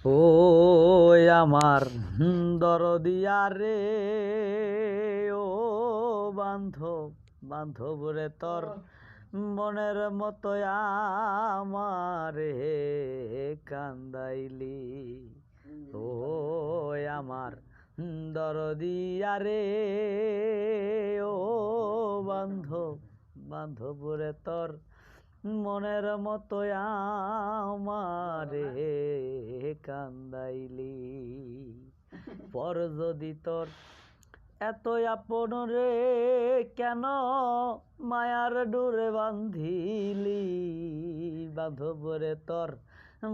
ও আমার দরদিয়া রে, ও বান্ধব বান্ধব রে, তোর মনের মতো আমারে কান্দাইলি। ও আমার দরদিয়া রে, ও বান্ধব বান্ধব রে, তোর মনের মতো আমারে কান্দাইলি। পর যদি তোর এত আপন রে, কেন মায়ার ডোরে বান্ধিলি। বান্ধব রে, তোর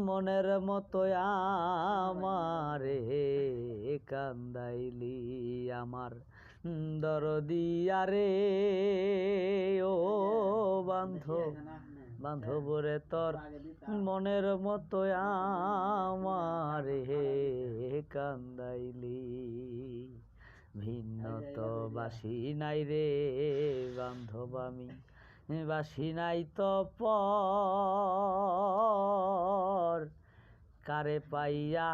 মনের মতো আমারে কান্দাইলি। আমার দরদিয়া রে, ও বান্ধব বান্ধব রে, তোর মনের মতো আমারে কান্দাইলি। ভিন্ন তো বাসি নাই রে বান্ধব, আমি বাসি নাই তো পর। কারে পাইয়া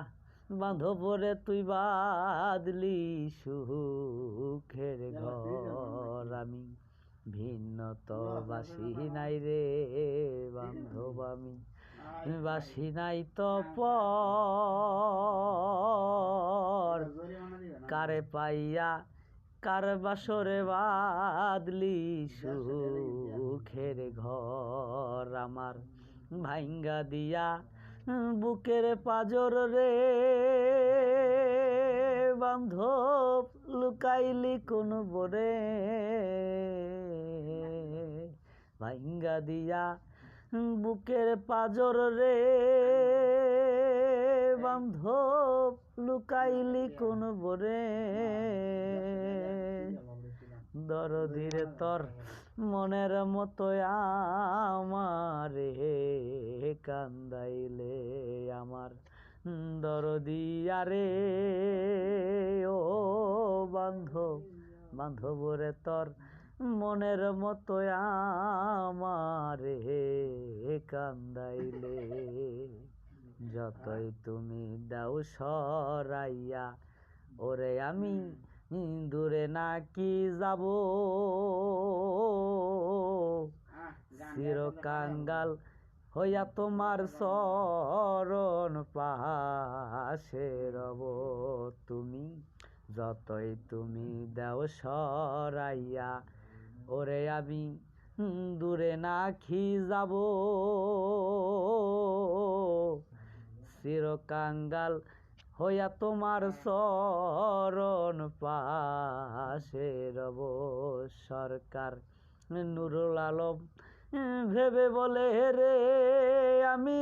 বান্ধব রে তুই বাঁধলি সুখের ঘর। আমি ভিন্ন তো বাসি নাই রে বান্ধব, আমি বাসি নাই তো পর। কারে পাইয়া কার বাসরে বাঁধলি সুখের ঘর। আমার ভাঙ্গা দিয়া বুকের পাজর রে বান্ধব লুকাইলি কোন বরে। ভাঙ্গা দিয়া বুকের পাজর রে বান্ধব লুকাইলি কোন বরে। দরদিরে, তোর মনের মতো আমারে কান্দাইলে। আমার দরদিয়া রে, ও বান্ধব বান্ধব রে, তোর মনের মতো আমারে কান্দাইলে। যতই তুমি দাও সরাইয়া ওরে, আমি দূরে নাকি যাব। চিরকাঙ্গাল হইয়া তোমার চরণ পাশে রব। তুমি যতই তুমি দাও সরাইয়া ওরে, আমি দূরে নাকি যাব। চিরকাঙ্গাল হইয়া তোমার চরণ পাশে রব। সরকার নুরুল আলম ভেবে বলে রে, আমি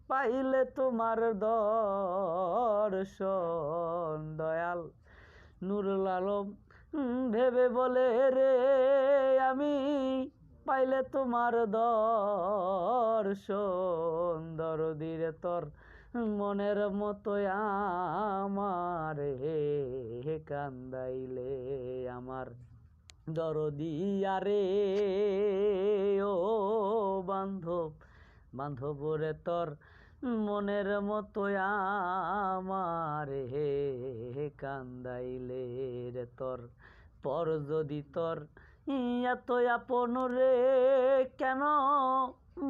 পাইলে তোমার দর্শন। দয়াল নুরুল আলম ভেবে বলে রে, আমি পাইলে তোমার দর্শন। দরদিরে, তোর মনের মতো আমারে কান্দাইলে। আমার দরদিয়া রে, ও বান্ধব বান্ধব রে, তোর মনের মতো আমারে কান্দাইলে রে। তোর পর যদি তোর এত আপন রে, কেন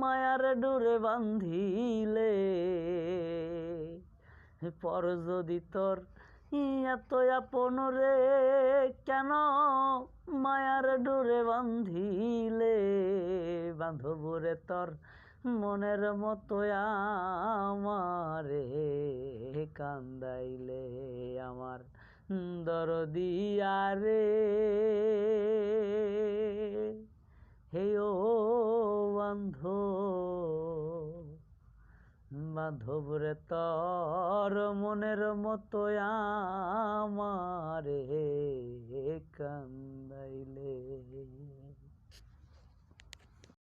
মায়ার ডোরে বান্ধিলে। পর যদি তোর এত আপন রে, কেন মায়ার ডোরে বান্ধিলে। বান্ধব রে, তোর মনের মতো আমারে কান্দাইলে। আমার দরদিয়া রে, হে ও বান্ধব বান্ধব রে, তোর মনের মতো আমারে কান্দাইলে।